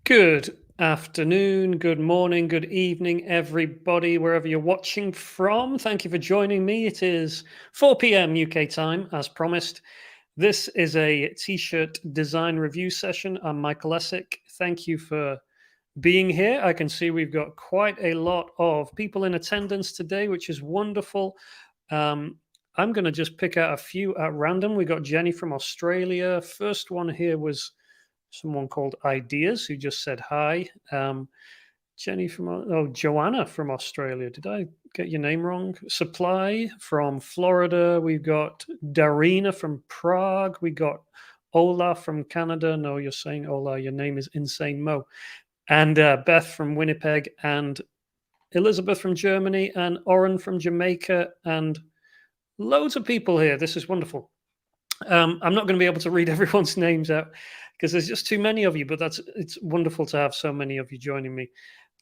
Good afternoon, good morning, good evening, everybody, wherever you're watching from. Thank you for joining me. It is 4 p.m. UK time, as promised. This is a t-shirt design review session. I'm Michael Essek. Thank you for being here. I can see we've got quite a lot of people in attendance today, which is wonderful. I'm going to just pick out a few at random. We got Jenny from Australia. First one here was someone called Ideas who just said hi. Jenny from Joanna from Australia. Did I get your name wrong? Supply from Florida. We've got Darina from Prague. We got Ola from Canada. No, you're saying Ola. Your name is Insane Mo. And Beth from Winnipeg, and Elizabeth from Germany, and Oren from Jamaica, and loads of people here. This is wonderful. I'm not going to be able to read everyone's names out because there's just too many of you, but it's wonderful to have so many of you joining me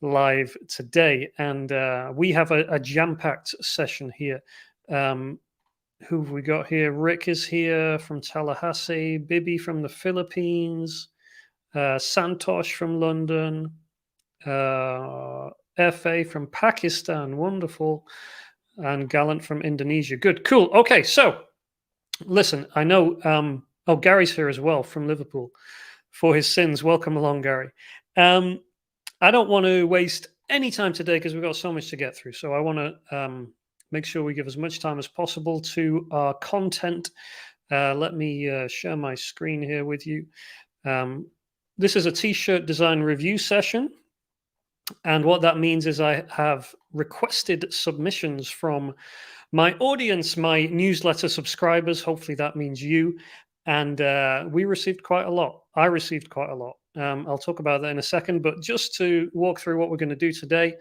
live today. And we have a jam-packed session here. Who have we got here? Rick is here from Tallahassee, Bibi from the Philippines, Santosh from London, FA from Pakistan, wonderful, and Gallant from Indonesia. Good, cool. Okay, so listen, I know, Gary's here as well from Liverpool for his sins. Welcome along, Gary. I don't want to waste any time today because we've got so much to get through. So I want to make sure we give as much time as possible to our content. Let me share my screen here with you. This is a t-shirt design review session. And what that means is I have requested submissions from my audience, my newsletter subscribers. Hopefully that means you. And we received quite a lot. I received quite a lot. I'll talk about that in a second. But just to walk through what we're going to do today,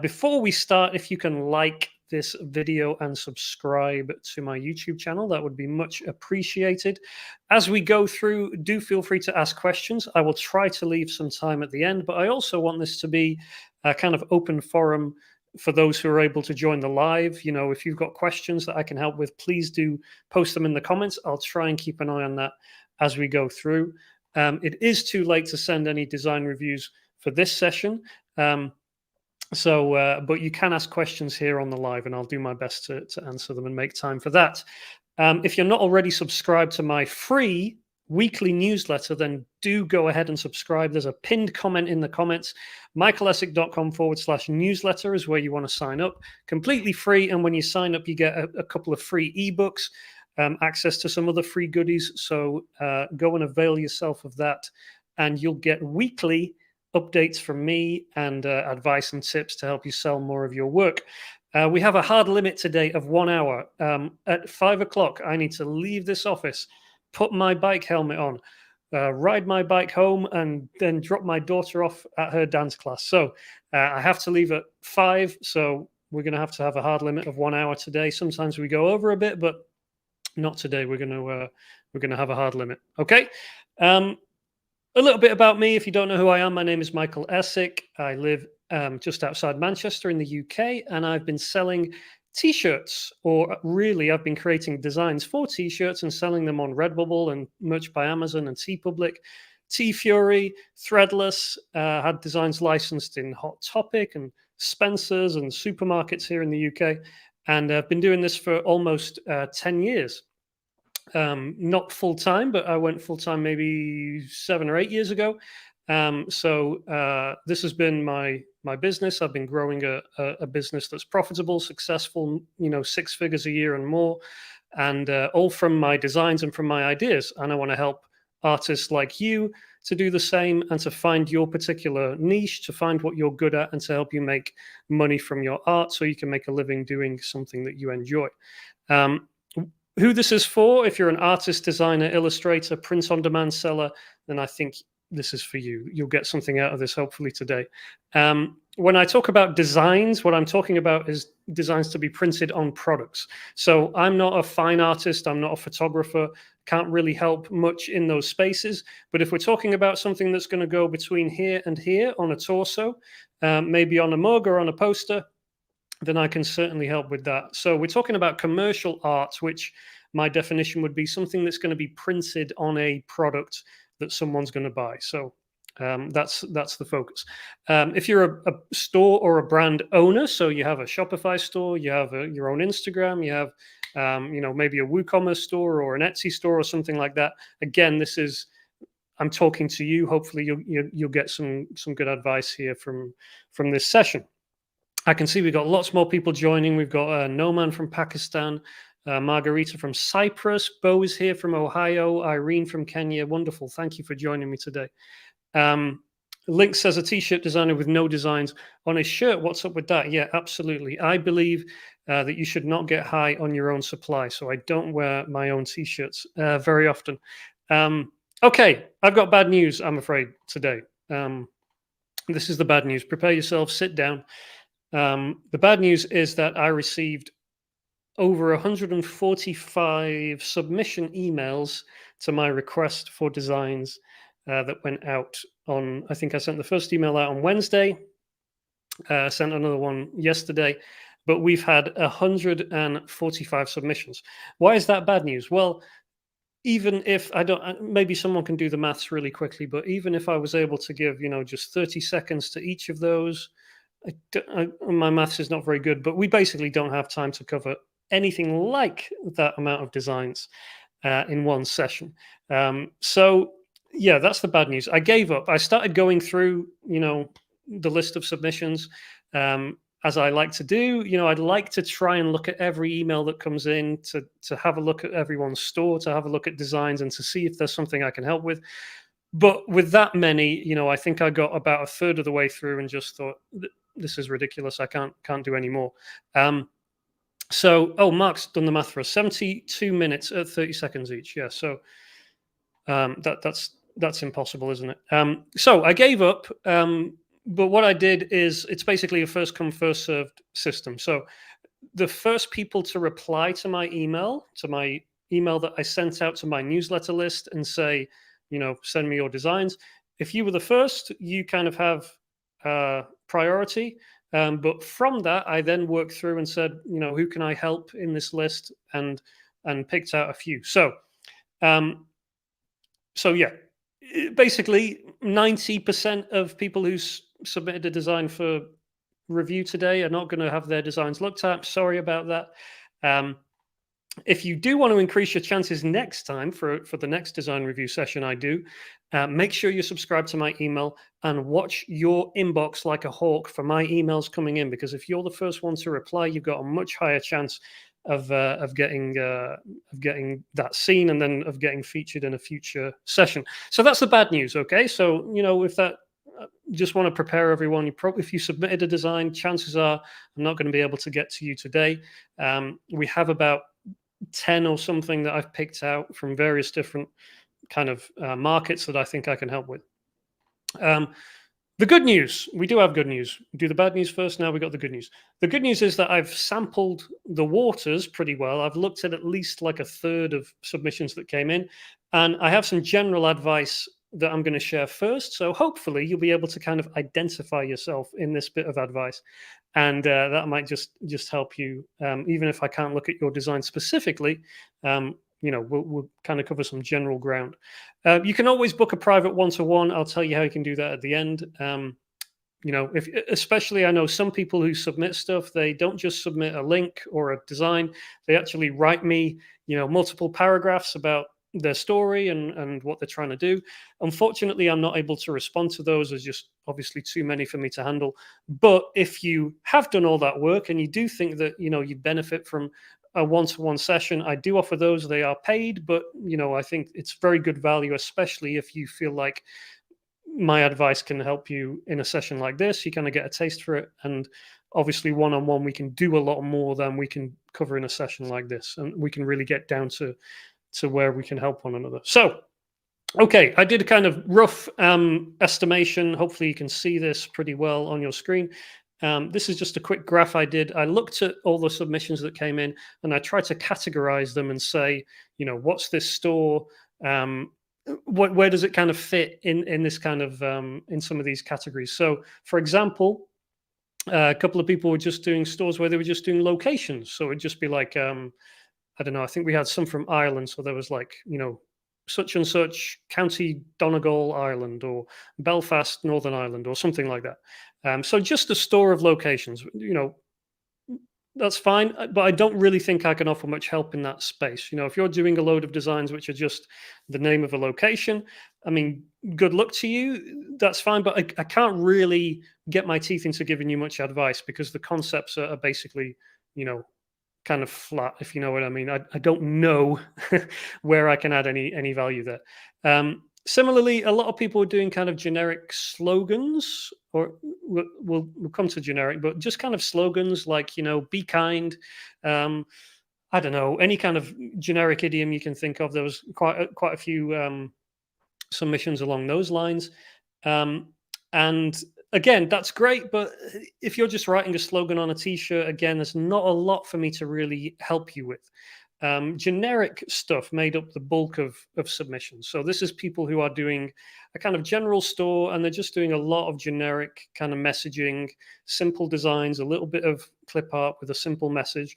before we start, if you can like this video and subscribe to my YouTube channel, that would be much appreciated. As we go through, do feel free to ask questions. I will try to leave some time at the end, but I also want this to be a kind of open forum for those who are able to join the live. You know, if you've got questions that I can help with, please do post them in the comments. I'll try and keep an eye on that as we go through. It is too late to send any design reviews for this session. But you can ask questions here on the live, and I'll do my best to answer them and make time for that. If you're not already subscribed to my free weekly newsletter, then do go ahead and subscribe. There's a pinned comment in the comments. michaelessek.com/newsletter is where you want to sign up. Completely free, and when you sign up, you get a couple of free ebooks, access to some other free goodies. So go and avail yourself of that, and you'll get weekly updates from me and advice and tips to help you sell more of your work. We have a hard limit today of 1 hour. At 5 o'clock, I need to leave this office, put my bike helmet on, ride my bike home, and then drop my daughter off at her dance class. So I have to leave at 5. So we're going to have a hard limit of 1 hour today. Sometimes we go over a bit, but not today. We're going to have a hard limit. Okay. A little bit about me, if you don't know who I am. My name is Michael Essek. I live just outside Manchester in the UK, and I've been selling t-shirts, or really I've been creating designs for t-shirts and selling them on Redbubble and Merch by Amazon and TeePublic, T-Fury, Threadless. Had designs licensed in Hot Topic and Spencer's and supermarkets here in the UK, and I've been doing this for almost 10 years. Not full time, but I went full time maybe 7 or 8 years ago. This has been my business. I've been growing a business that's profitable, successful, 6 figures a year and more, and all from my designs and from my ideas. And I want to help artists like you to do the same and to find your particular niche, to find what you're good at, and to help you make money from your art so you can make a living doing something that you enjoy. Who this is for, if you're an artist, designer, illustrator, print-on-demand seller, then I think this is for you. You'll get something out of this, hopefully, today. When I talk about designs, what I'm talking about is designs to be printed on products. So I'm not a fine artist. I'm not a photographer. Can't really help much in those spaces. But if we're talking about something that's going to go between here and here on a torso, maybe on a mug or on a poster, then I can certainly help with that. So we're talking about commercial art, which my definition would be something that's going to be printed on a product that someone's going to buy. So That's the focus. If you're a store or a brand owner, so you have a Shopify store, you have your own Instagram, you have maybe a WooCommerce store or an Etsy store or something like that. Again, I'm talking to you. Hopefully, you'll get some good advice here from this session. I can see we've got lots more people joining. We've got Noman from Pakistan, Margarita from Cyprus, Bo is here from Ohio, Irene from Kenya. Wonderful. Thank you for joining me today. Link says a t-shirt designer with no designs on his shirt. What's up with that? Yeah, absolutely. I believe that you should not get high on your own supply. So I don't wear my own t-shirts very often. Okay, I've got bad news, I'm afraid, today. This is the bad news. Prepare yourself, sit down. The bad news is that I received over 145 submission emails to my request for designs that went out on, I think I sent the first email out on Wednesday, sent another one yesterday, but we've had 145 submissions. Why is that bad news? Well, even if maybe someone can do the maths really quickly, but even if I was able to give, just 30 seconds to each of those, my maths is not very good, but we basically don't have time to cover anything like that amount of designs in one session. So yeah, that's the bad news. I gave up. I started going through, the list of submissions as I like to do. I'd like to try and look at every email that comes in to have a look at everyone's store, to have a look at designs and to see if there's something I can help with. But with that many, I think I got about a third of the way through and just thought, this is ridiculous. I can't do any more. So, Mark's done the math for us. 72 minutes at 30 seconds each. Yeah. So that's impossible, isn't it? So I gave up. But what I did is it's basically a first come, first served system. So the first people to reply to my email that I sent out to my newsletter list and say, send me your designs. If you were the first, you kind of have priority. But from that, I then worked through and said, who can I help in this list, and picked out a few. So yeah, basically 90% of people who submitted a design for review today are not going to have their designs looked at. Sorry about that. If you do want to increase your chances next time for the next design review session I do, make sure you're subscribed to my email and watch your inbox like a hawk for my emails coming in, because if you're the first one to reply, you've got a much higher chance of getting that seen and then of getting featured in a future session. So that's the bad news. Okay, so if that, just want to prepare everyone. If you submitted a design, chances are I'm not going to be able to get to you today. We have about 10 or something that I've picked out from various different kind of markets that I think I can help with. The good news, we do have good news. Do the bad news first. Now we got the good news. The good news is that I've sampled the waters pretty well. I've looked at least like a third of submissions that came in, and I have some general advice that I'm going to share first. So hopefully you'll be able to kind of identify yourself in this bit of advice. And that might just help you, even if I can't look at your design specifically. We'll kind of cover some general ground. You can always book a private one-to-one. I'll tell you how you can do that at the end. Especially I know some people who submit stuff, they don't just submit a link or a design. They actually write me, multiple paragraphs about their story and what they're trying to do. Unfortunately, I'm not able to respond to those. There's just obviously too many for me to handle. But if you have done all that work and you do think that, you'd benefit from a one-to-one session, I do offer those. They are paid, but, I think it's very good value, especially if you feel like my advice can help you in a session like this. You kind of get a taste for it. And obviously one-on-one, we can do a lot more than we can cover in a session like this. And we can really get down to where we can help one another. So, okay, I did a kind of rough estimation. Hopefully you can see this pretty well on your screen. This is just a quick graph I did. I looked at all the submissions that came in and I tried to categorize them and say, what's this store? Where does it kind of fit in this kind of, in some of these categories? So, for example, a couple of people were just doing stores where they were just doing locations. So it'd just be like, I don't know, I think we had some from Ireland. So there was like, such and such County Donegal, Ireland, or Belfast, Northern Ireland, or something like that. So just a store of locations, that's fine, but I don't really think I can offer much help in that space. If you're doing a load of designs which are just the name of a location, I mean, good luck to you. That's fine, but I can't really get my teeth into giving you much advice because the concepts are basically, kind of flat, if you know what I mean. I don't know where I can add any value there. Similarly, a lot of people are doing kind of generic slogans, or we'll come to generic, but just kind of slogans like, be kind. I don't know, any kind of generic idiom you can think of. There was quite a few submissions along those lines. And again, that's great, but if you're just writing a slogan on a t-shirt, again, there's not a lot for me to really help you with. Generic stuff made up the bulk of submissions. So this is people who are doing a kind of general store, and they're just doing a lot of generic kind of messaging, simple designs, a little bit of clip art with a simple message.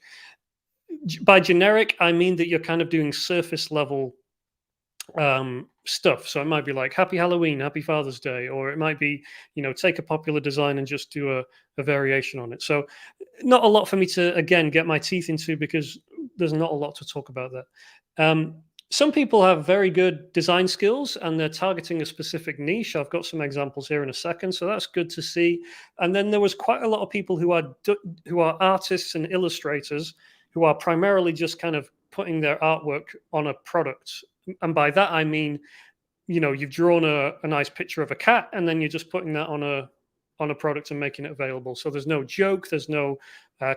By generic, I mean that you're kind of doing surface level stuff. So it might be like Happy Halloween, Happy Father's Day, or it might be, take a popular design and just do a variation on it. So not a lot for me to, again, get my teeth into because there's not a lot to talk about there. Some people have very good design skills and they're targeting a specific niche. I've got some examples here in a second, so that's good to see. And then there was quite a lot of people who are artists and illustrators who are primarily just kind of putting their artwork on a product. And by that, I mean, you've drawn a nice picture of a cat and then you're just putting that on a product and making it available. So there's no joke, there's no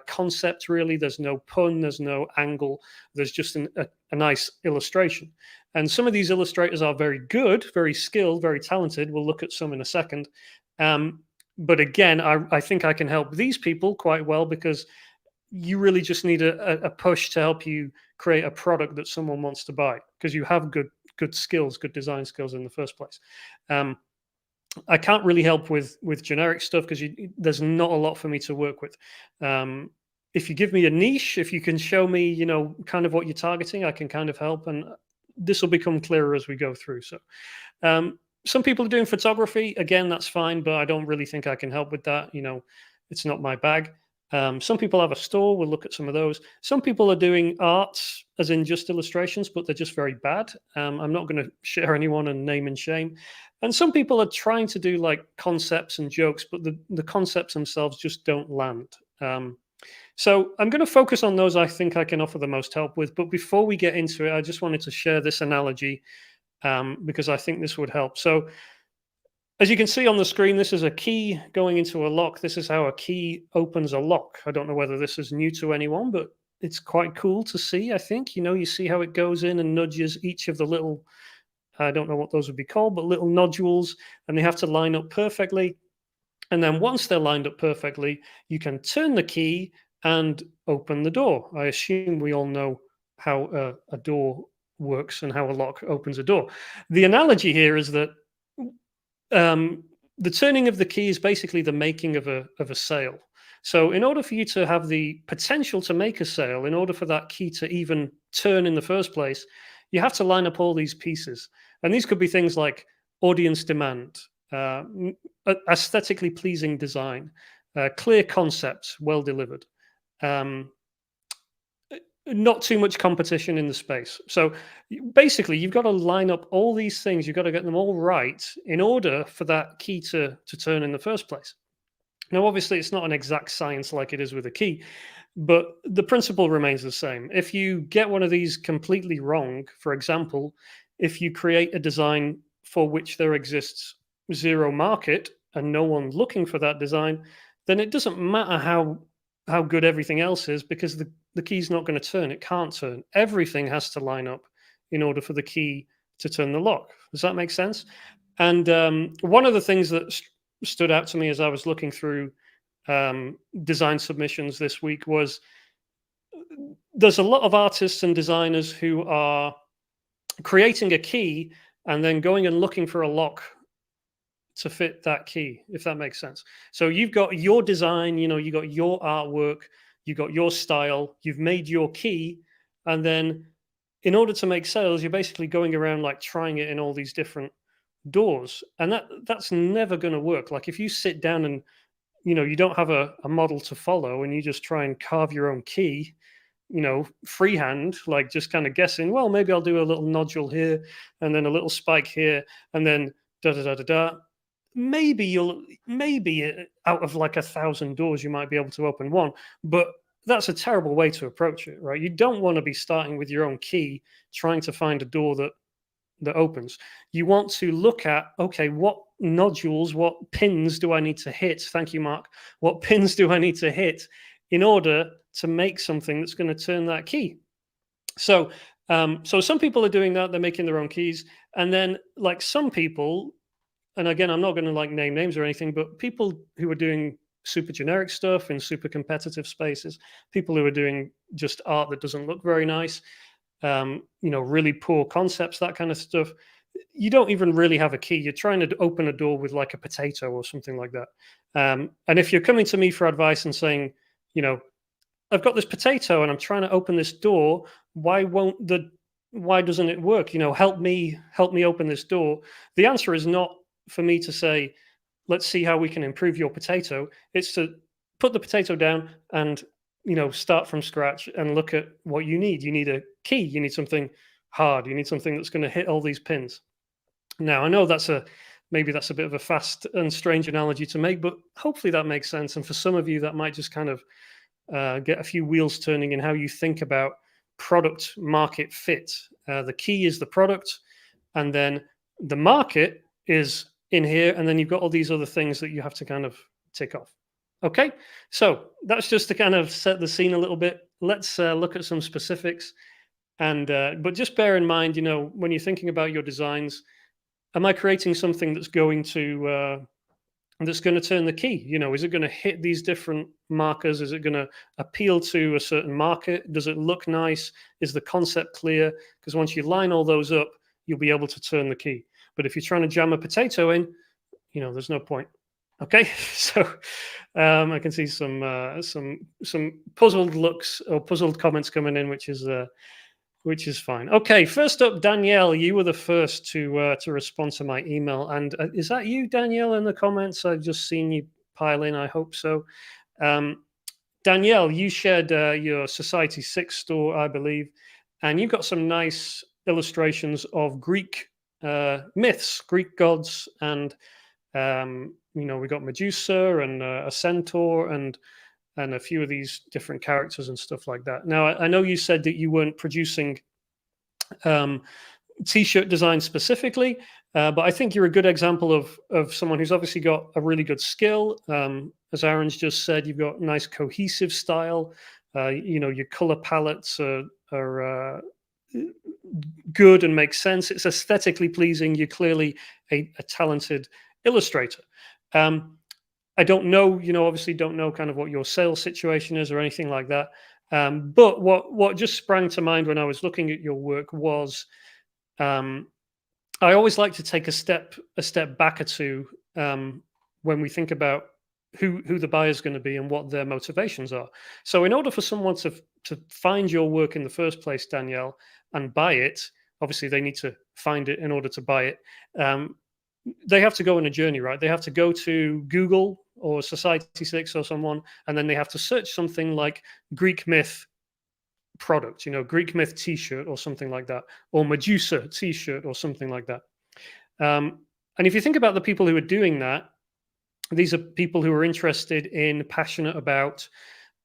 concept really, there's no pun, there's no angle, there's just a nice illustration. And some of these illustrators are very good, very skilled, very talented. We'll look at some in a second. But again, I think I can help these people quite well because you really just need a push to help you create a product that someone wants to buy because you have good skills, good design skills in the first place. I can't really help with generic stuff because there's not a lot for me to work with. If you give me a niche, if you can show me, kind of what you're targeting, I can kind of help, and this will become clearer as we go through. So, some people are doing photography. Again, that's fine, but I don't really think I can help with that. It's not my bag. Some people have a store. We'll look at some of those. Some people are doing art, as in just illustrations, but they're just very bad. I'm not going to share anyone and name and shame. And some people are trying to do like concepts and jokes, but the concepts themselves just don't land. So I'm going to focus on those I think I can offer the most help with. But before we get into it, I just wanted to share this analogy because I think this would help. So as you can see on the screen, this is a key going into a lock. This is how a key opens a lock. I don't know whether this is new to anyone, but it's quite cool to see, I think. You see how it goes in and nudges each of the little, I don't know what those would be called, but little nodules, and they have to line up perfectly. And then once they're lined up perfectly, you can turn the key and open the door. I assume we all know how a door works and how a lock opens a door. The analogy here is that the turning of the key is basically the making of a sale. So in order for you to have the potential to make a sale, in order for that key to even turn in the first place, you have to line up all these pieces. And these could be things like audience demand, aesthetically pleasing design, clear concepts, well delivered, not too much competition in the space. So basically, you've got to line up all these things. You've got to get them all right in order for that key to turn in the first place. Now, obviously, it's not an exact science like it is with a key, but the principle remains the same. If you get one of these completely wrong, for example, if you create a design for which there exists zero market and no one looking for that design, then it doesn't matter how good everything else is because the key's not going to turn. It can't turn. Everything has to line up in order for the key to turn the lock. Does that make sense? And one of the things that stood out to me as I was looking through design submissions this week was there's a lot of artists and designers who are creating a key and then going and looking for a lock to fit that key, if that makes sense. So you've got your design, you got your artwork, you got your style, you've made your key, and then in order to make sales, you're basically going around like trying it in all these different doors, and that's never going to work. Like if you sit down and you don't have a model to follow, and you just try and carve your own key, freehand, like just kind of guessing, well, maybe I'll do a little nodule here and then a little spike here and then da da da da da. Maybe out of like 1,000 doors, you might be able to open one, but that's a terrible way to approach it, right? You don't want to be starting with your own key, trying to find a door that opens. You want to look at, okay, what nodules, what pins do I need to hit? Thank you, Mark. What pins do I need to hit in order to make something that's going to turn that key? So some people are doing that. They're making their own keys. And then like some people, and again, I'm not going to like name names or anything, but people who are doing super generic stuff in super competitive spaces, people who are doing just art that doesn't look very nice, really poor concepts, that kind of stuff. You don't even really have a key. You're trying to open a door with like a potato or something like that. And if you're coming to me for advice and saying, I've got this potato and I'm trying to open this door, why doesn't it work? Help me open this door. The answer is not for me to say, let's see how we can improve your potato. It's to put the potato down and start from scratch and look at what you need. You need a key. You need something hard. You need something that's going to hit all these pins. Now, I know maybe that's a bit of a fast and strange analogy to make, but hopefully that makes sense. And for some of you, that might just kind of get a few wheels turning in how you think about product market fit. The key is the product, and then the market is in here, and then you've got all these other things that you have to kind of tick off. Okay, so that's just to kind of set the scene a little bit. Let's look at some specifics, and but just bear in mind, when you're thinking about your designs, am I creating something that's going to turn the key? Is it going to hit these different markers? Is it going to appeal to a certain market? Does it look nice? Is the concept clear? Because once you line all those up, you'll be able to turn the key. But if you're trying to jam a potato in, there's no point. Okay, so I can see some puzzled looks or puzzled comments coming in, which is fine. Okay, first up, Danielle, you were the first to respond to my email, and is that you, Danielle, in the comments? I've just seen you pile in. I hope so. Danielle, you shared your Society 6 store, I believe, and you've got some nice illustrations of Greek myths, Greek gods, and we got Medusa and a centaur and a few of these different characters and stuff like that. Now, I know you said that you weren't producing t-shirt design specifically, but I think you're a good example of someone who's obviously got a really good skill. As Aaron's just said, you've got nice cohesive style. Your color palettes are good and make sense. It's aesthetically pleasing. You're clearly a talented illustrator. I don't know, obviously don't know kind of what your sales situation is or anything like that. But what just sprang to mind when I was looking at your work was, I always like to take a step back or two when we think about who the buyer is going to be and what their motivations are. So in order for someone to find your work in the first place, Danielle, and buy it, obviously they need to find it in order to buy it. They have to go on a journey, right? They have to go to Google or Society 6 or someone, and then they have to search something like Greek myth product, Greek myth t-shirt or something like that, or Medusa t-shirt or something like that. And if you think about the people who are doing that, these are people who are interested in, passionate about,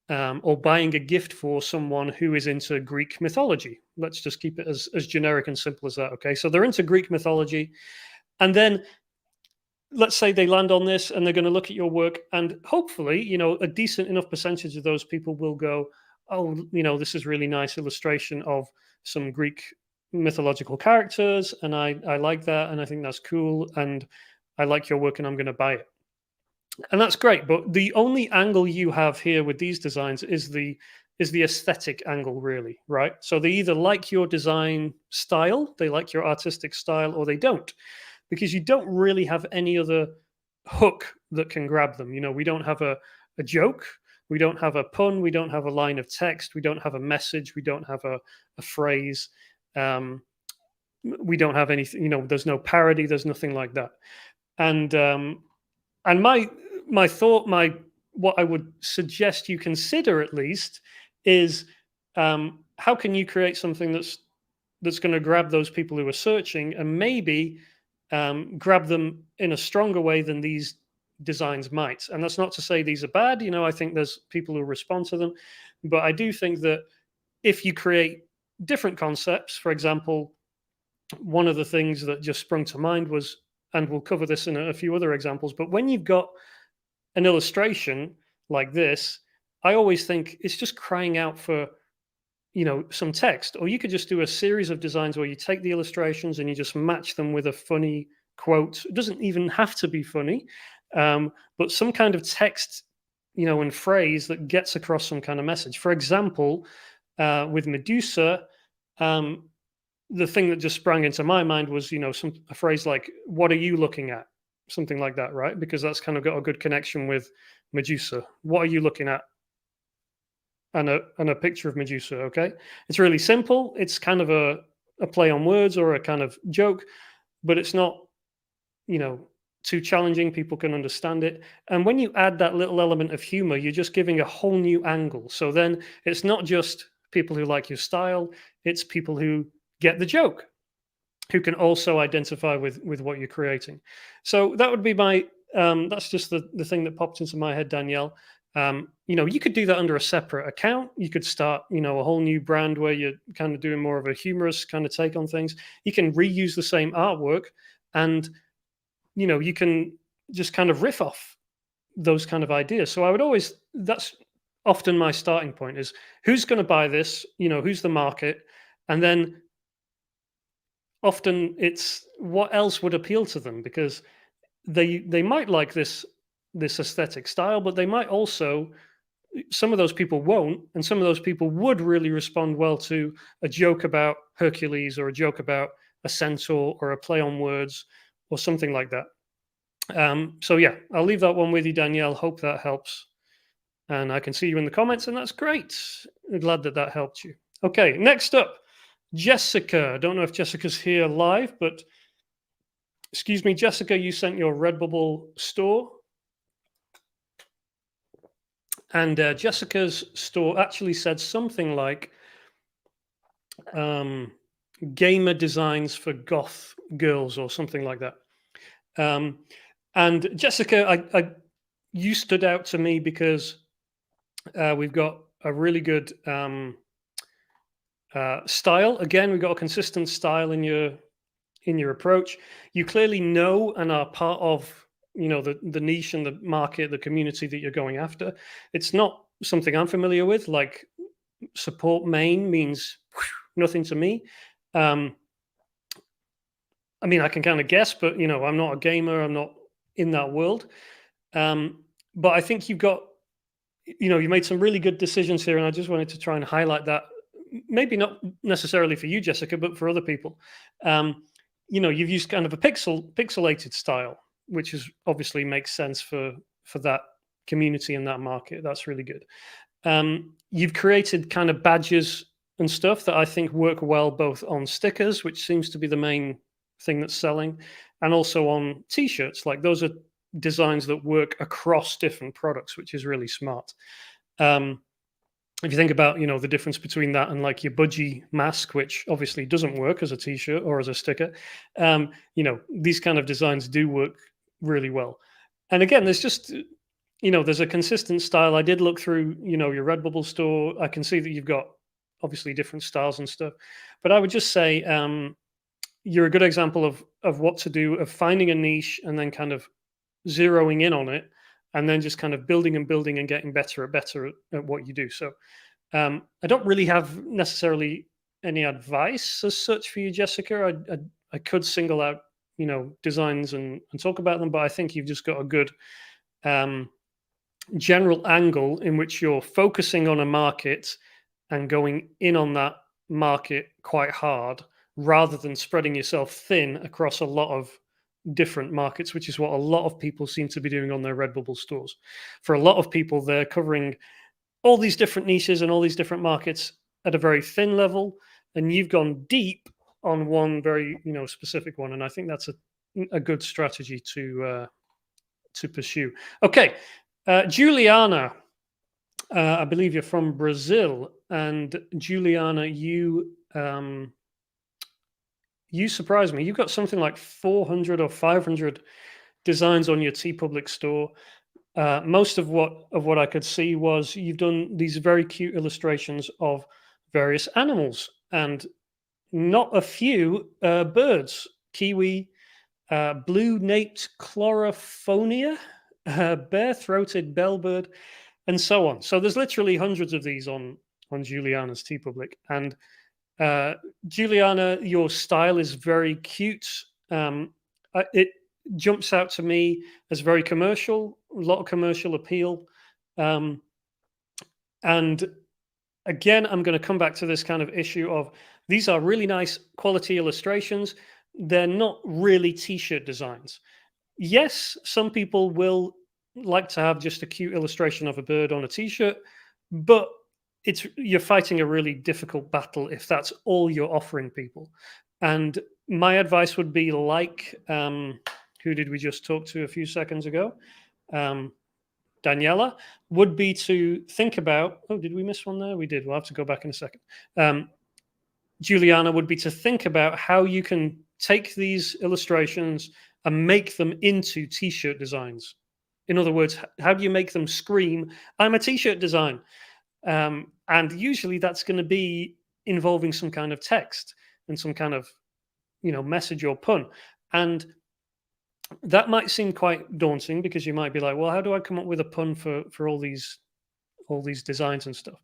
or buying a gift for someone who is into Greek mythology. Let's just keep it as generic and simple as that, okay? So they're into Greek mythology. And then let's say they land on this and they're going to look at your work, and hopefully, a decent enough percentage of those people will go, oh, this is really nice illustration of some Greek mythological characters, and I like that, and I think that's cool, and I like your work, and I'm going to buy it. And that's great. But the only angle you have here with these designs is the aesthetic angle, really, right? So they either like your design style, they like your artistic style, or they don't, because you don't really have any other hook that can grab them. We don't have a joke, we don't have a pun, we don't have a line of text, we don't have a message, we don't have a phrase. We don't have anything, there's no parody, there's nothing like that. And my thought, what I would suggest you consider at least is, how can you create something that's going to grab those people who are searching, and maybe grab them in a stronger way than these designs might. And that's not to say these are bad. I think there's people who respond to them, but I do think that if you create different concepts, for example, one of the things that just sprung to mind was, and we'll cover this in a few other examples, but when you've got an illustration like this, I always think it's just crying out for, some text. Or you could just do a series of designs where you take the illustrations and you just match them with a funny quote. It doesn't even have to be funny, but some kind of text, and phrase that gets across some kind of message. For example, with Medusa, the thing that just sprang into my mind was, a phrase like, "What are you looking at?" Something like that, right? Because that's kind of got a good connection with Medusa. What are you looking at? And a picture of Medusa. Okay, it's really simple. It's kind of a play on words or a kind of joke, but it's not, too challenging. People can understand it. And when you add that little element of humor, you're just giving a whole new angle. So then it's not just people who like your style, it's people who get the joke, who can also identify with what you're creating. So that would be my that's just the thing that popped into my head, Danielle. You could do that under a separate account. You could start, a whole new brand where you're kind of doing more of a humorous kind of take on things. You can reuse the same artwork, and you can just kind of riff off those kind of ideas. So I would always, that's often my starting point, is who's going to buy this, who's the market, and then often it's what else would appeal to them, because they might like this aesthetic style, but they might also, some of those people won't, and some of those people would really respond well to a joke about Hercules, or a joke about a centaur, or a play on words, or something like that. So yeah, I'll leave that one with you, Danielle. Hope that helps. And I can see you in the comments, and that's great. I'm glad that helped you. Okay, next up, Jessica. I don't know if Jessica's here live, but excuse me, Jessica, you sent your Redbubble store. And Jessica's store actually said something like gamer designs for goth girls, or something like that. And Jessica, you stood out to me because we've got a really good style. Again, we've got a consistent style in your approach. You clearly know and are part of the niche and the market, the community that you're going after. It's not something I'm familiar with. Like, support main means nothing to me. I mean, I can kind of guess, but I'm not a gamer. I'm not in that world. But I think you've got, you made some really good decisions here, and I just wanted to try and highlight that. Maybe not necessarily for you, Jessica, but for other people. You've used kind of a pixelated style, which is obviously makes sense for that community and that market. That's really good. You've created kind of badges and stuff that I think work well both on stickers, which seems to be the main thing that's selling, and also on t-shirts. Like, those are designs that work across different products, which is really smart. If you think about, the difference between that and like your budgie mask, which obviously doesn't work as a t-shirt or as a sticker, these kind of designs do work really well. And again, there's just, there's a consistent style. I did look through, your Redbubble store. I can see that you've got obviously different styles and stuff, but I would just say you're a good example of what to do, of finding a niche and then kind of zeroing in on it, and then just kind of building and getting better at what you do. So I don't really have necessarily any advice as such for you, Jessica. I could single out, designs and talk about them, but I think you've just got a good general angle in which you're focusing on a market and going in on that market quite hard, rather than spreading yourself thin across a lot of different markets, which is what a lot of people seem to be doing on their Redbubble stores. For a lot of people, they're covering all these different niches and all these different markets at a very thin level, and you've gone deep on one very specific one, and I think that's a good strategy to pursue. Okay, Juliana, I believe you're from Brazil, and Juliana, you surprised me. You've got something like 400 or 500 designs on your TeePublic store. Most of what I could see was you've done these very cute illustrations of various animals, and not a few birds. Kiwi, blue-naped chlorophonia, bare-throated bellbird, and so on. So there's literally hundreds of these on Juliana's TeePublic. And Juliana, your style is very cute. It jumps out to me as very commercial, a lot of commercial appeal. And again, I'm going to come back to this kind of issue of these are really nice quality illustrations. They're not really t-shirt designs. Yes, some people will like to have just a cute illustration of a bird on a t-shirt, but you're fighting a really difficult battle if that's all you're offering people. And my advice would be like, who did we just talk to a few seconds ago? Daniela, would be to think about, oh, did we miss one there? We did. We'll have to go back in a second. Juliana, would be to think about how you can take these illustrations and make them into t-shirt designs. In other words, how do you make them scream, I'm a t-shirt design? And usually that's going to be involving some kind of text and some kind of, message or pun. And that might seem quite daunting because you might be like, well, how do I come up with a pun for all these designs and stuff?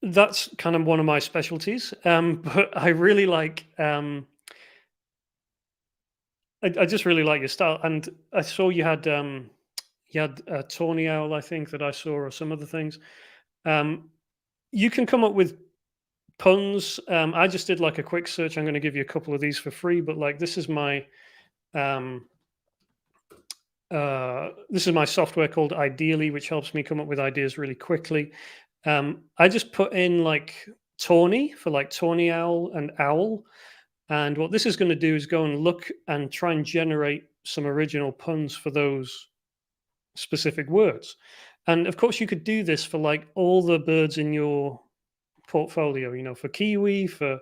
That's kind of one of my specialties. But I really like, I just really like your style. And I saw you had a tawny owl, I think, that I saw, or some other things. You can come up with puns. I just did like a quick search. I'm going to give you a couple of these for free, but like this is my software called Ideally, which helps me come up with ideas really quickly. I just put in like tawny for like tawny owl and owl. And what this is going to do is go and look and try and generate some original puns for those specific words. And of course, you could do this for like all the birds in your portfolio, for kiwi, for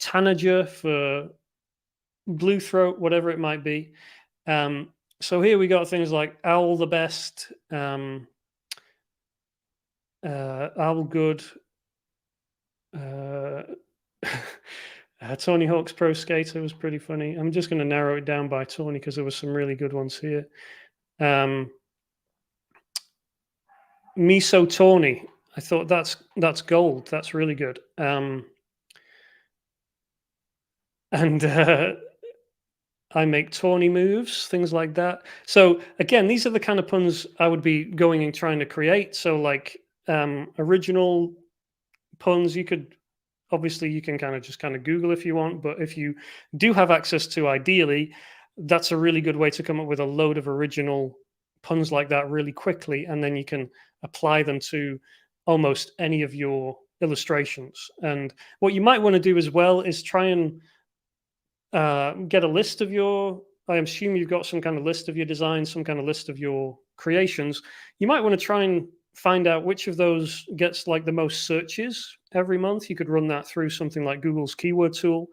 tanager, for blue throat, whatever it might be. So here we got things like owl the best, owl good, Tony Hawk's Pro Skater was pretty funny. I'm just going to narrow it down by Tony because there were some really good ones here. Miso Tawny. I thought that's gold. That's really good. And I make tawny moves, things like that. So again, these are the kind of puns I would be going and trying to create. So like original puns, you can kind of Google if you want, but if you do have access to Ideally, that's a really good way to come up with a load of original puns like that really quickly, and then you can apply them to almost any of your illustrations. And what you might want to do as well is try and get a list of I assume you've got some kind of list of your designs, some kind of list of your creations. You might want to try and find out which of those gets like the most searches every month. You could run that through something like Google's keyword tool,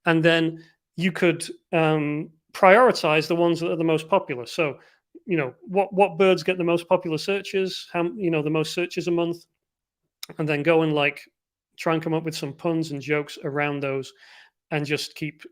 and then you could prioritize the ones that are the most popular. So, what birds get the most popular searches, the most searches a month, and then go and like try and come up with some puns and jokes around those, and just keep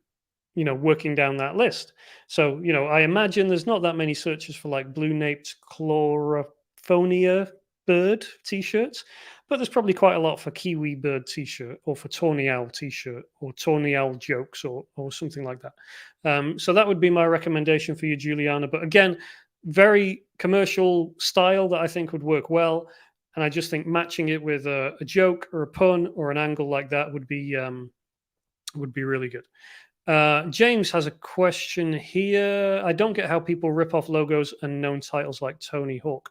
working down that list. So I imagine there's not that many searches for like blue-naped chlorophonia bird t-shirts, but there's probably quite a lot for kiwi bird t-shirt, or for tawny owl t-shirt, or tawny owl jokes, or something like that. So that would be my recommendation for you, Juliana. But again, very commercial style that I think would work well, and I just think matching it with a joke or a pun or an angle like that would be really good. James has a question here. I don't get how people rip off logos and known titles like Tony Hawk.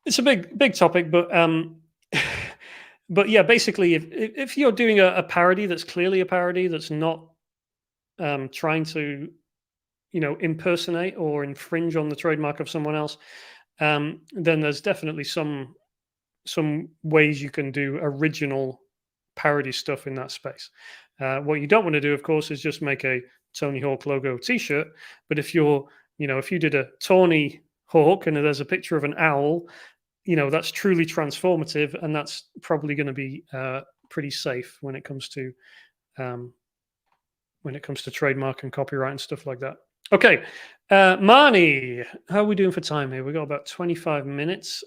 It's a big topic, but but yeah, basically, if you're doing a parody that's clearly a parody that's not trying to impersonate or infringe on the trademark of someone else, then there's definitely some ways you can do original parody stuff in that space. What you don't want to do, of course, is just make a Tony Hawk logo T-shirt. But if if you did a Tawny Hawk and there's a picture of an owl, that's truly transformative, and that's probably going to be pretty safe when it comes to um, trademark and copyright and stuff like that. Okay, Marnie, how are we doing for time here? We've got about 25 minutes.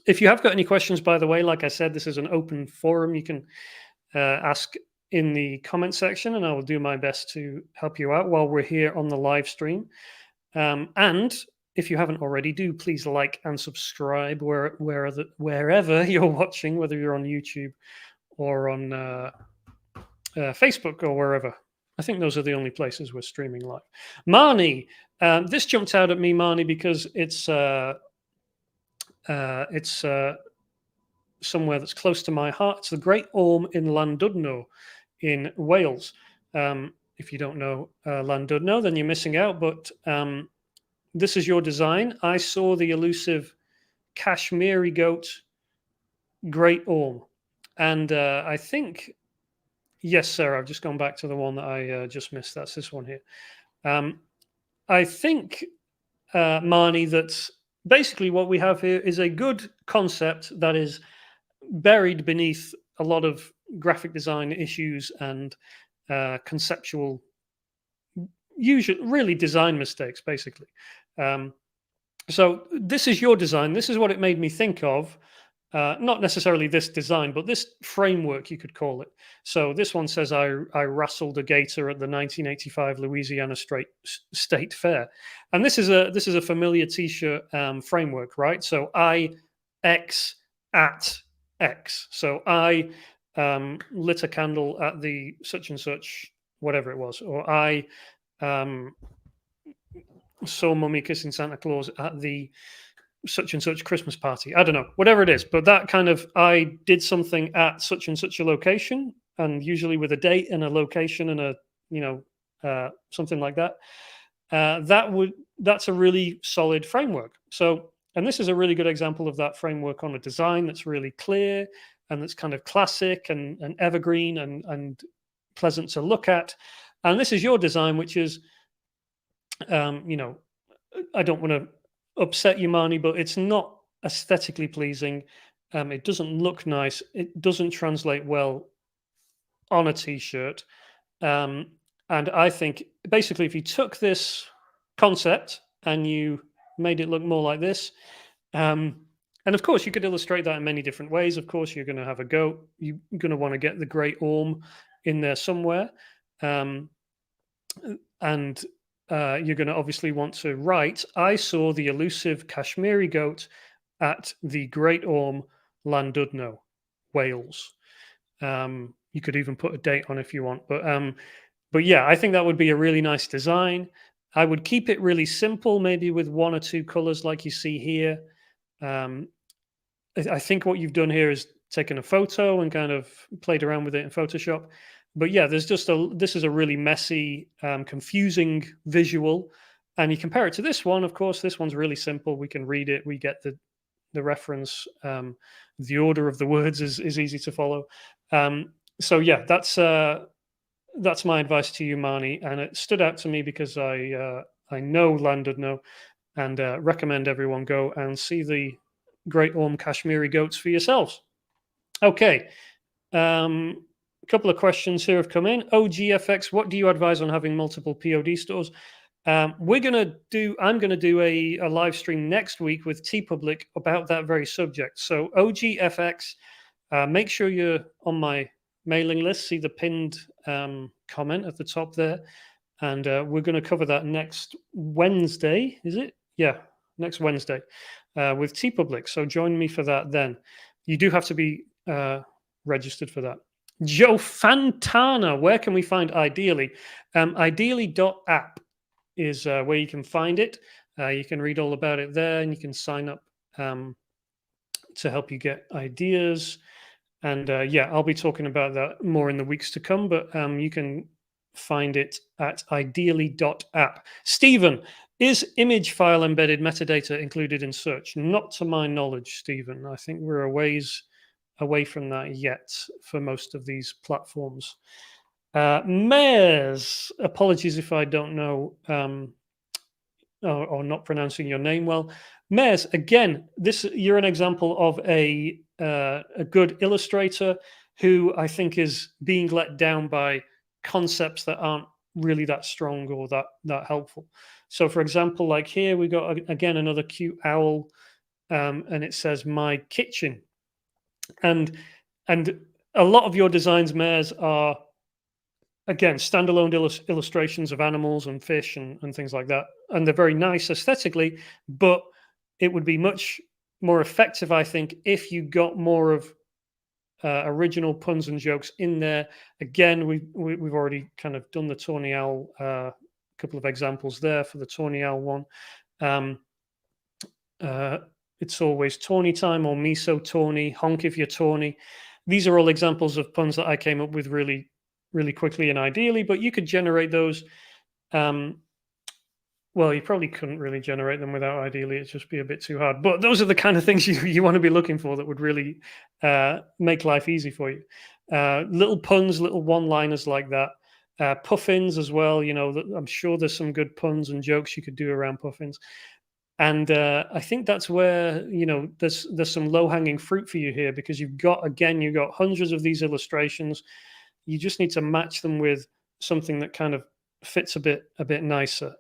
If you have got any questions, by the way, like I said, this is an open forum. You can ask in the comment section, and I will do my best to help you out while we're here on the live stream. And if you haven't already, do please like and subscribe wherever you're watching, whether you're on YouTube or on Facebook or wherever. I think those are the only places we're streaming live. Marnie, this jumped out at me, Marnie, because it's somewhere that's close to my heart. It's the Great Orme in Llandudno in Wales. If you don't know Llandudno, then you're missing out. But this is your design. I saw the elusive Kashmiri goat Great Orme. And I think, yes, sir, I've just gone back to the one that I just missed. That's this one here. I think, Marnie, that basically what we have here is a good concept that is buried beneath a lot of graphic design issues and conceptual, usually really design mistakes, basically. So this is your design. This is what it made me think of. Not necessarily this design, but this framework, you could call it. So this one says, I wrestled a gator at the 1985 Louisiana State Fair. And this is a familiar T-shirt framework, right? So I, X, at, X. So I lit a candle at the such and such, whatever it was. Or I saw Mummy kissing Santa Claus at the such and such Christmas party. I don't know, whatever it is, but that kind of, I did something at such and such a location, and usually with a date and a location and a something like that. That's a really solid framework. So, and this is a really good example of that framework on a design that's really clear and that's kind of classic and evergreen and pleasant to look at. And this is your design, which is, I don't want to upset you, Marnie, but it's not aesthetically pleasing. It doesn't look nice. It doesn't translate well on a T-shirt. And I think basically, if you took this concept and you made it look more like this, and of course, you could illustrate that in many different ways. Of course, you're going to have a goat. You're going to want to get the Great Orme in there somewhere. And you're going to obviously want to write, I saw the elusive Kashmiri goat at the Great Orme, Llandudno, Wales. You could even put a date on if you want. But yeah, I think that would be a really nice design. I would keep it really simple, maybe with one or two colors like you see here. I think what you've done here is taken a photo and kind of played around with it in Photoshop. But yeah, this is a really messy, confusing visual. And you compare it to this one, of course, this one's really simple. We can read it. We get the reference. The order of the words is easy to follow. So yeah, that's my advice to you, Marnie. And it stood out to me because I know Llandudno and recommend everyone go and see the Great Orme Kashmiri goats for yourselves. Okay. A couple of questions here have come in. OGFX, what do you advise on having multiple POD stores? I'm going to do a live stream next week with TeePublic about that very subject. So OGFX, make sure you're on my mailing list. See the pinned comment at the top there. And we're going to cover that next Wednesday. Is it? Yeah, next Wednesday with TeePublic. So join me for that then. You do have to be registered for that. Joe Fantana, where can we find Ideally? Ideally.app is where you can find it. You can read all about it there, and you can sign up um, to help you get ideas. And yeah, I'll be talking about that more in the weeks to come, but you can find it at ideally.app. Stephen, is image file embedded metadata included in search? Not to my knowledge, Stephen. I think we're a ways away from that yet for most of these platforms. Mares, apologies if I don't know or not pronouncing your name well. Mares, again, this you're an example of a good illustrator who I think is being let down by concepts that aren't really that strong or that helpful. So, for example, like here we got again another cute owl, and it says "my kitchen," and a lot of your designs, Mares, are again standalone illustrations of animals and fish and things like that, and they're very nice aesthetically, but it would be much more effective, I think, if you got more of original puns and jokes in there. Again, we've already kind of done the Tawny Owl, couple of examples there for the Tawny Owl one. It's always Tawny time, or me so Tawny, honk if you're Tawny. These are all examples of puns that I came up with really quickly and ideally, but you could generate those. Well, you probably couldn't really generate them without ideally. It'd just be a bit too hard. But those are the kind of things you want to be looking for that would really make life easy for you. Little puns, little one-liners like that. Puffins as well. You know, I'm sure there's some good puns and jokes you could do around puffins. And I think that's where, you know, there's some low-hanging fruit for you here, because you've got hundreds of these illustrations. You just need to match them with something that kind of fits a bit nicer.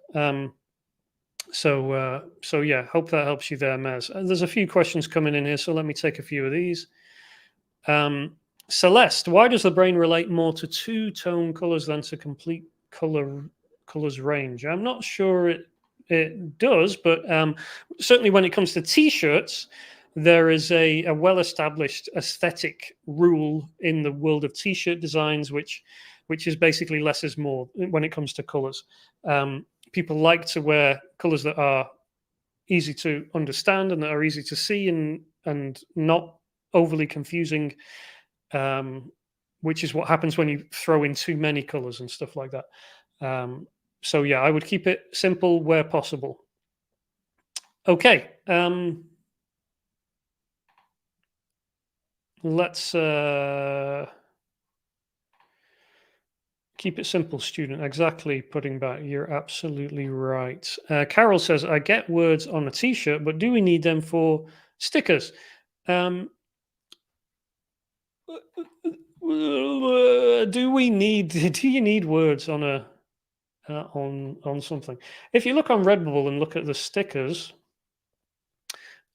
So yeah, hope that helps you there, Maz. There's a few questions coming in here, so let me take a few of these. Celeste, why does the brain relate more to two-tone colors than to complete colors range? I'm not sure it does, but certainly when it comes to t-shirts, there is a well-established aesthetic rule in the world of t-shirt designs, which is basically less is more when it comes to colors. People like to wear colors that are easy to understand and that are easy to see and not overly confusing, which is what happens when you throw in too many colors and stuff like that. So yeah, I would keep it simple where possible. Okay. Let's keep it simple, student. Exactly, Pudding Bat. You're absolutely right. Carol says, I get words on a t-shirt, but do we need them for stickers? Do you need words on a on something? If you look on Redbubble and look at the stickers,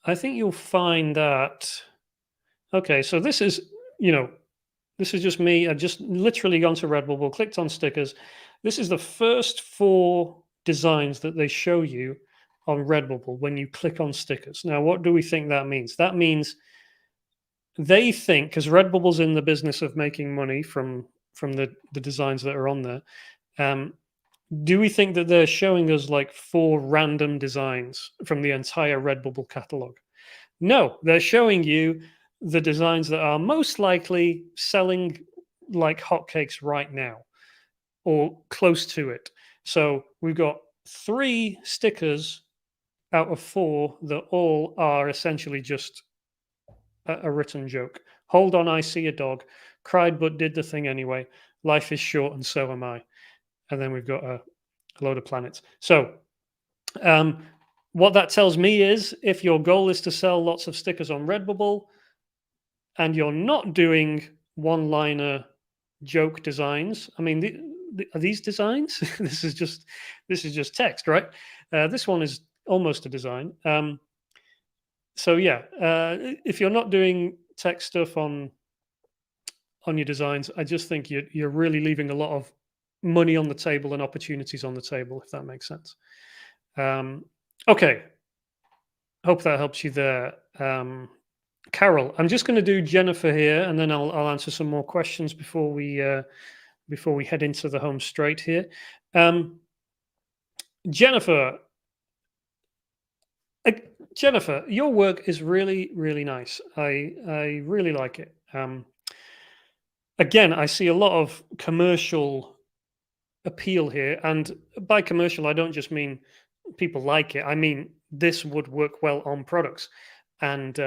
I think you'll find that. Okay, so this is, this is just me. I just literally gone to Redbubble, clicked on stickers. This is the first 4 designs that they show you on Redbubble when you click on stickers. Now, what do we think that means? That means they think, because Redbubble's in the business of making money from the designs that are on there, do we think that they're showing us like 4 random designs from the entire Redbubble catalog? No, they're showing you the designs that are most likely selling like hotcakes right now or close to it. So we've got 3 stickers out of 4 that all are essentially just a written joke. Hold on, I see a dog. Cried but did the thing anyway. Life is short and so am I. And then we've got a load of planets. So what that tells me is, if your goal is to sell lots of stickers on Redbubble and you're not doing one-liner joke designs, I mean, are these designs? This is just text, right? This one is almost a design. So yeah, if you're not doing text stuff on your designs, I just think you're really leaving a lot of money on the table and opportunities on the table, if that makes sense. Okay, hope that helps you there. Carol, I'm just going to do Jennifer here, and then I'll answer some more questions before we head into the home straight here. Jennifer, Jennifer, your work is really, really nice. I really like it. Again, I see a lot of commercial appeal here, and by commercial, I don't just mean people like it. I mean this would work well on products, and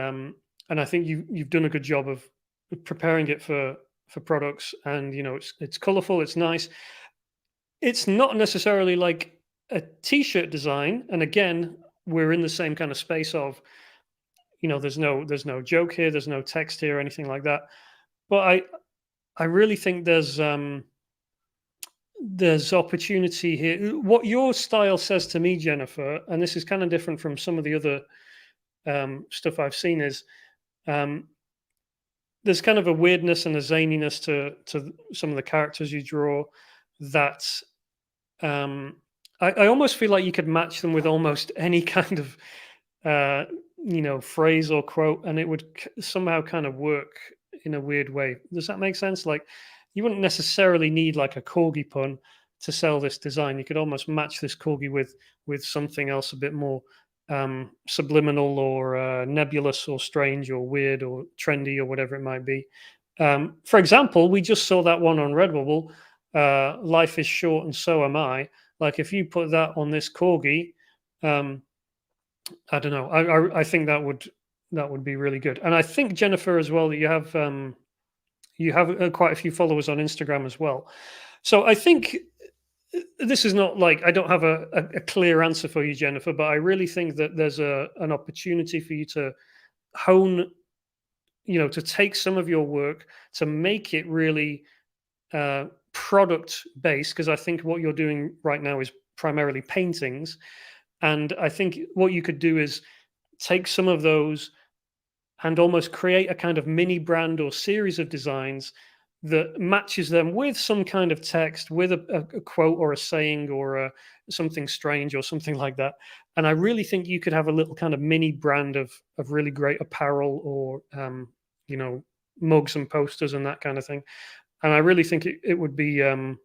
I think you've done a good job of preparing it for products. And it's colorful, it's nice. It's not necessarily like a t-shirt design, and again, we're in the same kind of space of there's no joke here, there's no text here or anything like that. But I really think there's opportunity here. What your style says to me, Jennifer, and this is kind of different from some of the other stuff I've seen, is um, there's kind of a weirdness and a zaniness to some of the characters you draw that I almost feel like you could match them with almost any kind of uh, phrase or quote, and it would somehow kind of work in a weird way. Does that make sense? Like, you wouldn't necessarily need like a corgi pun to sell this design. You could almost match this corgi with something else a bit more subliminal or nebulous or strange or weird or trendy or whatever it might be. For example, we just saw that one on Redbubble. Life is short and so am I. Like, if you put that on this corgi, I don't know. I think that would be really good. And I think, Jennifer, as well, that you have quite a few followers on Instagram as well. So I think this is not like, I don't have a clear answer for you, Jennifer, but I really think that there's an opportunity for you to hone, to take some of your work to make it really product based, because I think what you're doing right now is primarily paintings. And I think what you could do is take some of those and almost create a kind of mini brand or series of designs that matches them with some kind of text, with a quote or a saying or something strange or something like that. And I really think you could have a little kind of mini brand of really great apparel or mugs and posters and that kind of thing. And I really think it would be a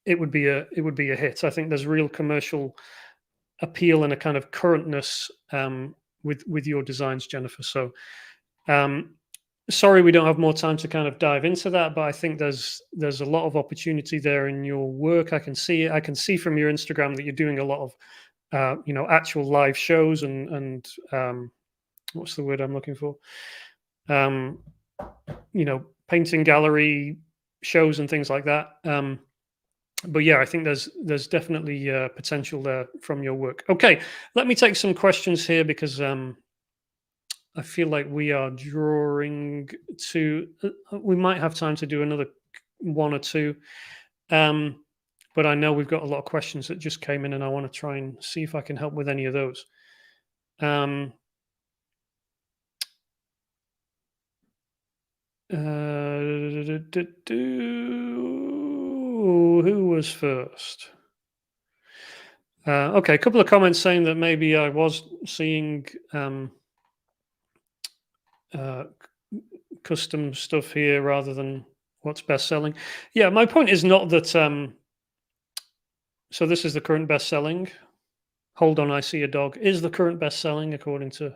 hit. I think there's real commercial appeal and a kind of currentness with your designs, Jennifer. So sorry we don't have more time to kind of dive into that, but I think there's a lot of opportunity there in your work. I can see it. I can see from your Instagram that you're doing a lot of actual live shows and what's the word I'm looking for? Painting gallery shows and things like that. But yeah, I think there's definitely potential there from your work. Okay, let me take some questions here, because I feel like we are drawing to. We might have time to do another one or two, but I know we've got a lot of questions that just came in, and I want to try and see if I can help with any of those. Who was first? Okay, a couple of comments saying that maybe I was seeing custom stuff here rather than what's best selling. Yeah, my point is not that. So this is the current best selling. Hold on, I see a dog. Is the current best selling according to,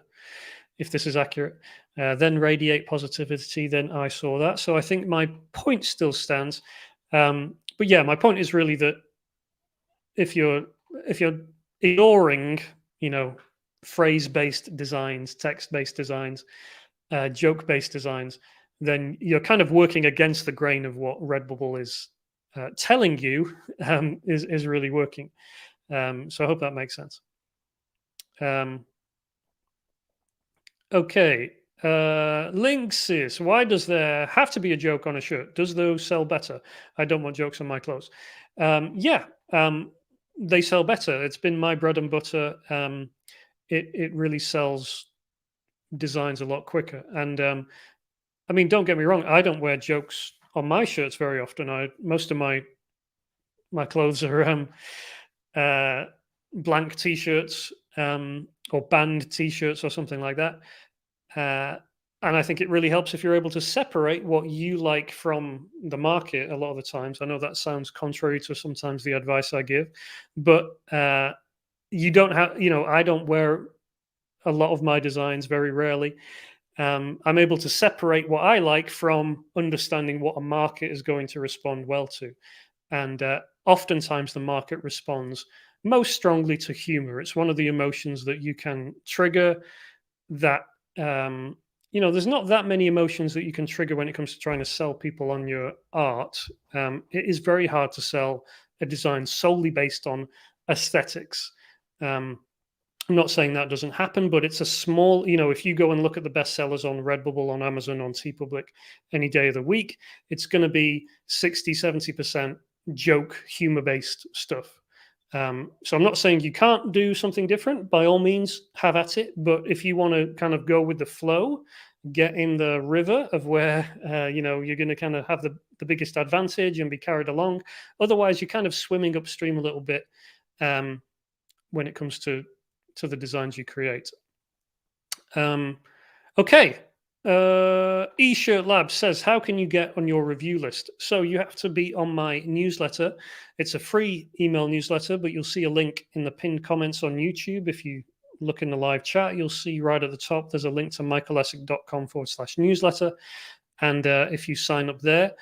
if this is accurate? Then radiate positivity. Then I saw that. So I think my point still stands. But yeah, my point is really that if you're ignoring, phrase-based designs, text-based designs, joke-based designs, then you're kind of working against the grain of what Redbubble is telling you is really working. So I hope that makes sense. Okay. Links is, why does there have to be a joke on a shirt? Does those sell better? I don't want jokes on my clothes. Yeah, they sell better. It's been my bread and butter. It really sells designs a lot quicker. And I mean, don't get me wrong, I don't wear jokes on my shirts very often. Most of my clothes are blank t-shirts or band t-shirts or something like that. And I think it really helps if you're able to separate what you like from the market a lot of the times. I know that sounds contrary to sometimes the advice I give, but you don't have, I don't wear a lot of my designs, very rarely. I'm able to separate what I like from understanding what a market is going to respond well to. And oftentimes the market responds most strongly to humor. It's one of the emotions that you can trigger that, there's not that many emotions that you can trigger when it comes to trying to sell people on your art. It is very hard to sell a design solely based on aesthetics. I'm not saying that doesn't happen, but it's a small, if you go and look at the bestsellers on Redbubble, on Amazon, on TeePublic any day of the week, it's going to be 60, 70% joke, humor based stuff. So I'm not saying you can't do something different. By all means, have at it. But if you want to kind of go with the flow, get in the river of where, you're going to kind of have the biggest advantage and be carried along. Otherwise, you're kind of swimming upstream a little bit when it comes to the designs you create. Okay. eShirt Lab says, how can you get on your review list? So you have to be on my newsletter. It's a free email newsletter, but you'll see a link in the pinned comments on YouTube. If you look in the live chat, you'll see right at the top, there's a link to michaelessek.com/newsletter. And if you sign up there,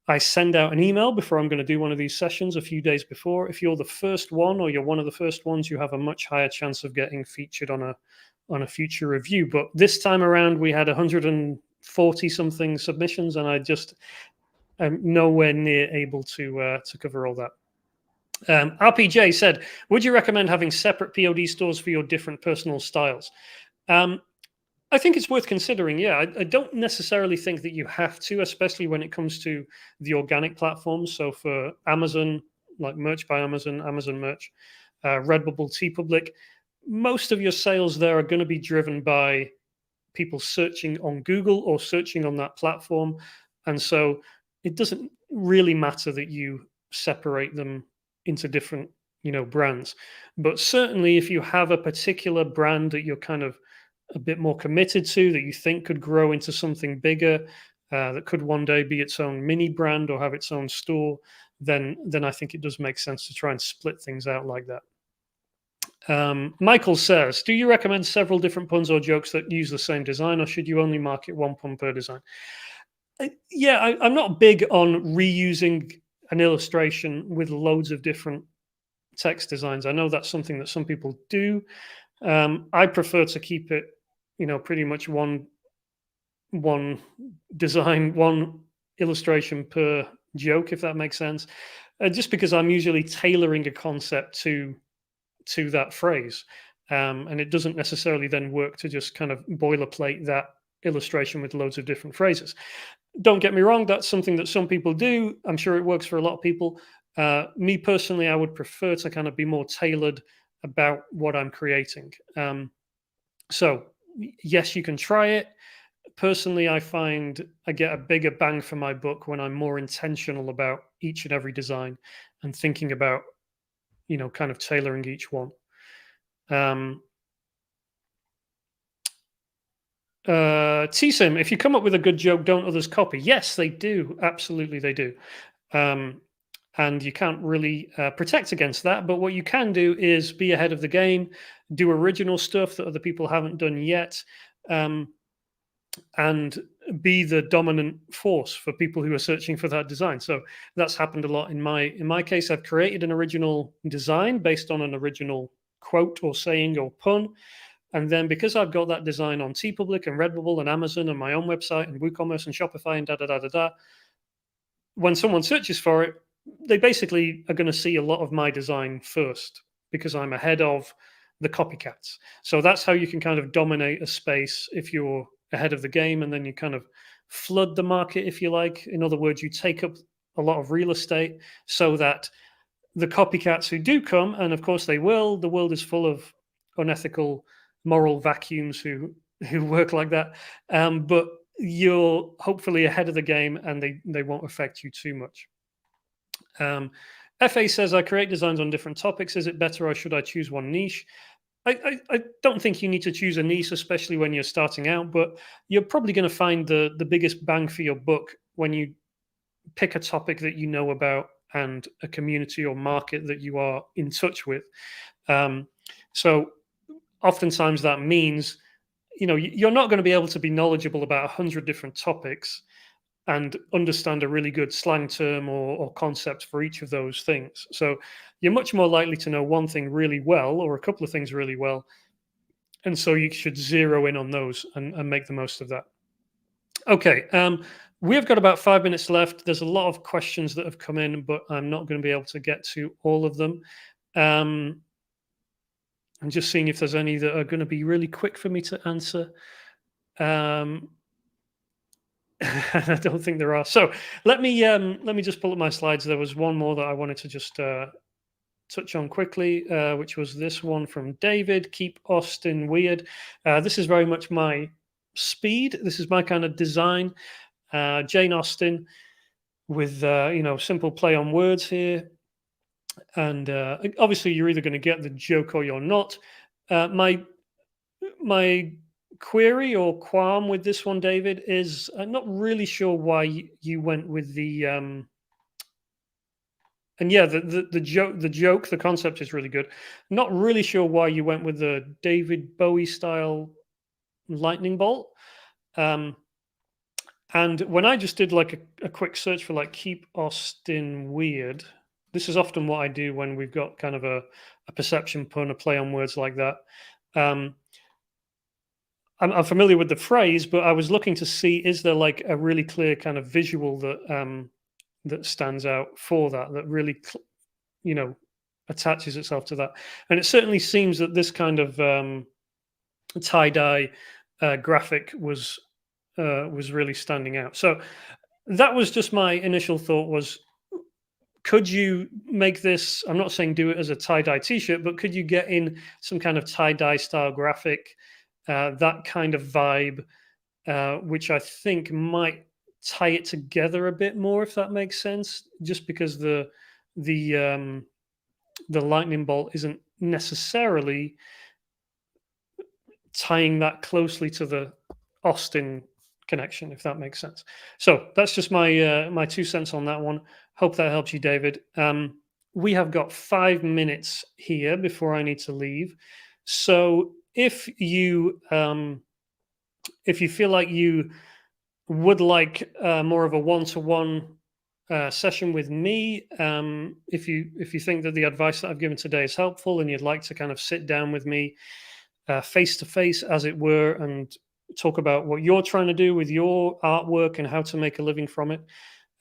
I send out an email before I'm going to do one of these sessions a few days before. If you're the first one or you're one of the first ones, you have a much higher chance of getting featured on a future review. But this time around, we had 140 something submissions, and I just am nowhere near able to cover all that. RPJ said, would you recommend having separate POD stores for your different personal styles? I think it's worth considering. Yeah, I don't necessarily think that you have to, especially when it comes to the organic platforms. So for Amazon, like Merch by Amazon, Amazon Merch, Redbubble, TeePublic, most of your sales there are going to be driven by people searching on Google or searching on that platform. And so it doesn't really matter that you separate them into different, brands. But certainly if you have a particular brand that you're kind of a bit more committed to, that you think could grow into something bigger, that could one day be its own mini brand or have its own store, then I think it does make sense to try and split things out like that. Michael says, do you recommend several different puns or jokes that use the same design, or should you only market one pun per design? I'm not big on reusing an illustration with loads of different text designs. I know that's something that some people do. I prefer to keep it, pretty much one design, one illustration per joke, if that makes sense. Just because I'm usually tailoring a concept to that phrase, and it doesn't necessarily then work to just kind of boilerplate that illustration with loads of different phrases. Don't get me wrong, that's something that some people do. I'm sure it works for a lot of people. Me personally, I would prefer to kind of be more tailored about what I'm creating. So yes, you can try it. Personally, I find I get a bigger bang for my buck when I'm more intentional about each and every design and thinking about, kind of tailoring each one. T-Sim, if you come up with a good joke, don't others copy? Yes, they do. Absolutely, they do. And you can't really protect against that. But what you can do is be ahead of the game, do original stuff that other people haven't done yet, and be the dominant force for people who are searching for that design. So that's happened a lot in my case. I've created an original design based on an original quote or saying or pun. And then because I've got that design on TeePublic and Redbubble and Amazon and my own website and WooCommerce and Shopify and when someone searches for it, they basically are going to see a lot of my design first because I'm ahead of the copycats. So that's how you can kind of dominate a space if you're ahead of the game, and then you kind of flood the market, if you like. In other words, you take up a lot of real estate so that the copycats who do come, and of course they will, the world is full of unethical moral vacuums who work like that. But you're hopefully ahead of the game and they won't affect you too much. FA says, I create designs on different topics. Is it better or should I choose one niche? I don't think you need to choose a niche, especially when you're starting out, but you're probably going to find the biggest bang for your buck when you pick a topic that you know about and a community or market that you are in touch with. So oftentimes that means, you're not going to be able to be knowledgeable about 100 different topics and understand a really good slang term or concept for each of those things. So you're much more likely to know one thing really well or a couple of things really well. And so you should zero in on those and make the most of that. Okay. We've got about 5 minutes left. There's a lot of questions that have come in, but I'm not going to be able to get to all of them. I'm just seeing if there's any that are going to be really quick for me to answer. I don't think there are. So let me just pull up my slides. There was one more that I wanted to just touch on quickly, which was this one from David. Keep Austin weird. This is very much my speed. This is my kind of design. Jane Austen with simple play on words here, and obviously you're either going to get the joke or you're not. My query or qualm with this one, David, is I'm not really sure why you went with the and yeah, the joke, the concept is really good. Not really sure why you went with the David Bowie style lightning bolt. And when I just did like a quick search for like keep Austin weird, this is often what I do when we've got kind of a perception pun, a play on words like that. I'm familiar with the phrase, but I was looking to see, is there like a really clear kind of visual that stands out for that really, attaches itself to that. And it certainly seems that this kind of tie-dye graphic was really standing out. So that was just my initial thought was, could you make this, I'm not saying do it as a tie-dye t-shirt, but could you get in some kind of tie-dye style graphic, that kind of vibe, which I think might tie it together a bit more, if that makes sense, just because the lightning bolt isn't necessarily tying that closely to the Austin connection, if that makes sense. So that's just my my 2 cents on that one. Hope that helps you, David. We have got 5 minutes here before I need to leave. So if you feel like you would like more of a one-to-one session with me, if you think that the advice that I've given today is helpful and you'd like to kind of sit down with me face to face, as it were, and talk about what you're trying to do with your artwork and how to make a living from it,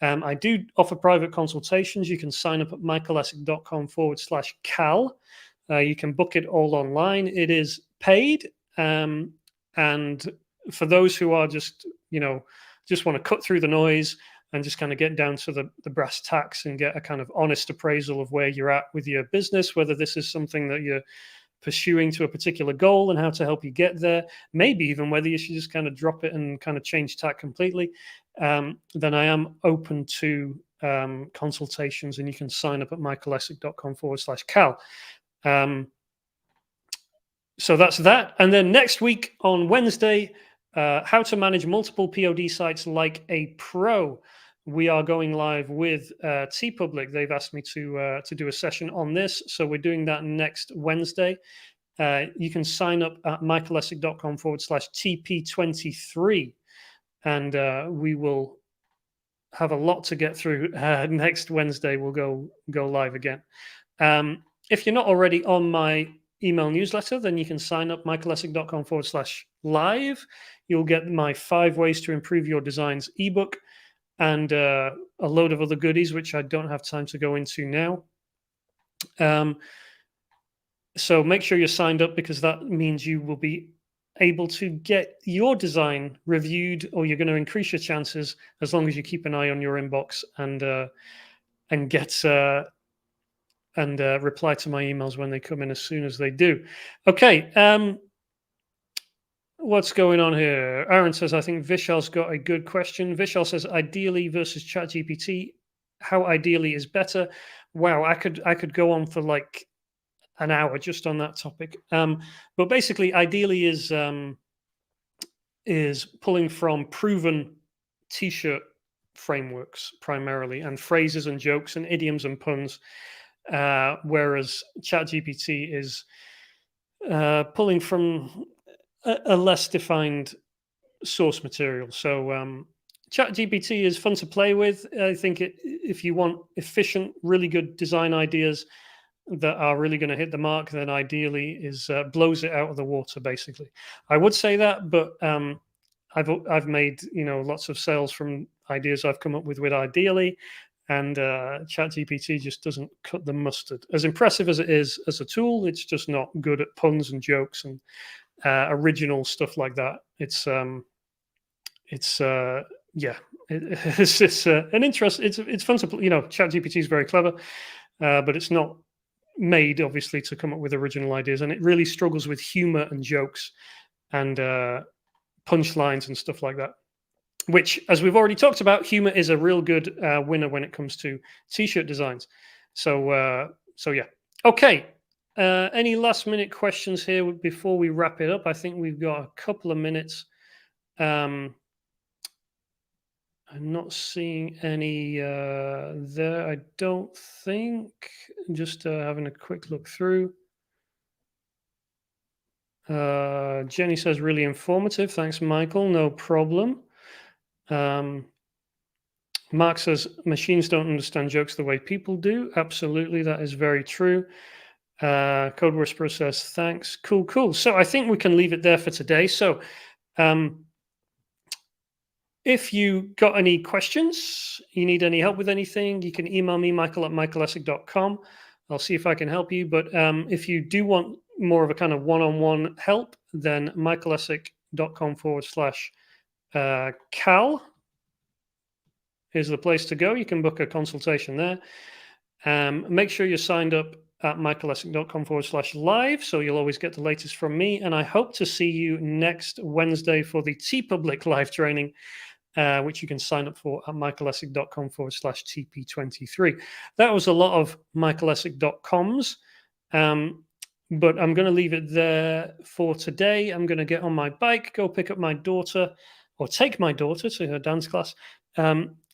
I do offer private consultations. You can sign up at michaelessek.com/Cal. You can book it all online. It is paid. And for those who are just want to cut through the noise and just kind of get down to the brass tacks and get a kind of honest appraisal of where you're at with your business, whether this is something that you're pursuing to a particular goal and how to help you get there, maybe even whether you should just kind of drop it and kind of change tack completely, then I am open to consultations, and you can sign up at michaelessek.com/Cal. So that's that. And then next week on Wednesday, how to manage multiple POD sites like a pro. We are going live with TeePublic. They've asked me to do a session on this, so we're doing that next Wednesday. You can sign up at michaelessek.com/TP23, and we will have a lot to get through. Next Wednesday, we'll go live again. If you're not already on my email newsletter, then you can sign up michaelessek.com/live. You'll get my 5 ways to improve your designs ebook and a load of other goodies, which I don't have time to go into now. So make sure you're signed up, because that means you will be able to get your design reviewed, or you're going to increase your chances as long as you keep an eye on your inbox and get and reply to my emails when they come in as soon as they do. Okay. What's going on here? Aaron says, I think Vishal's got a good question. Vishal says, ideally versus ChatGPT, how ideally is better? Wow, I could go on for like an hour just on that topic. But basically, ideally is pulling from proven t-shirt frameworks primarily, and phrases and jokes and idioms and puns, whereas ChatGPT is pulling from a less defined source material. So ChatGPT is fun to play with. I think if you want efficient, really good design ideas that are really going to hit the mark, then ideally is blows it out of the water. Basically, I would say that, but I've made lots of sales from ideas I've come up with ideally, and ChatGPT just doesn't cut the mustard. As impressive as it is as a tool, it's just not good at puns and jokes and original stuff like that. It's yeah, it's just an interest. It's fun to ChatGPT is very clever, but it's not made obviously to come up with original ideas, and it really struggles with humor and jokes and punchlines and stuff like that. Which, as we've already talked about, humor is a real good winner when it comes to t-shirt designs. So yeah. Okay. Any last minute questions here before we wrap it up? I think we've got a couple of minutes. I'm not seeing any there, I don't think. Just having a quick look through. Jenny says, really informative. Thanks, Michael. No problem. Mark says, machines don't understand jokes the way people do. Absolutely, that is very true. Code Whisperer says, thanks. Cool. So I think we can leave it there for today. So if you got any questions, you need any help with anything, you can email me, michael@michaelessek.com. I'll see if I can help you. But if you do want more of a kind of one-on-one help, then michaelessek.com/Cal is the place to go. You can book a consultation there. Make sure you're signed up at michaelessek.com/live, so you'll always get the latest from me. And I hope to see you next Wednesday for the TeePublic live training, which you can sign up for at michaelessek.com/TP23. That was a lot of michaelessek.coms, but I'm going to leave it there for today. I'm going to get on my bike, go pick up my daughter, or take my daughter to her dance class.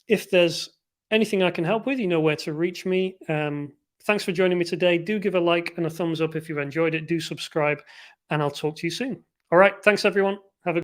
If there's anything I can help with, you know where to reach me. Thanks for joining me today. Do give a like and a thumbs up if you've enjoyed it. Do subscribe, and I'll talk to you soon. All right. Thanks, everyone.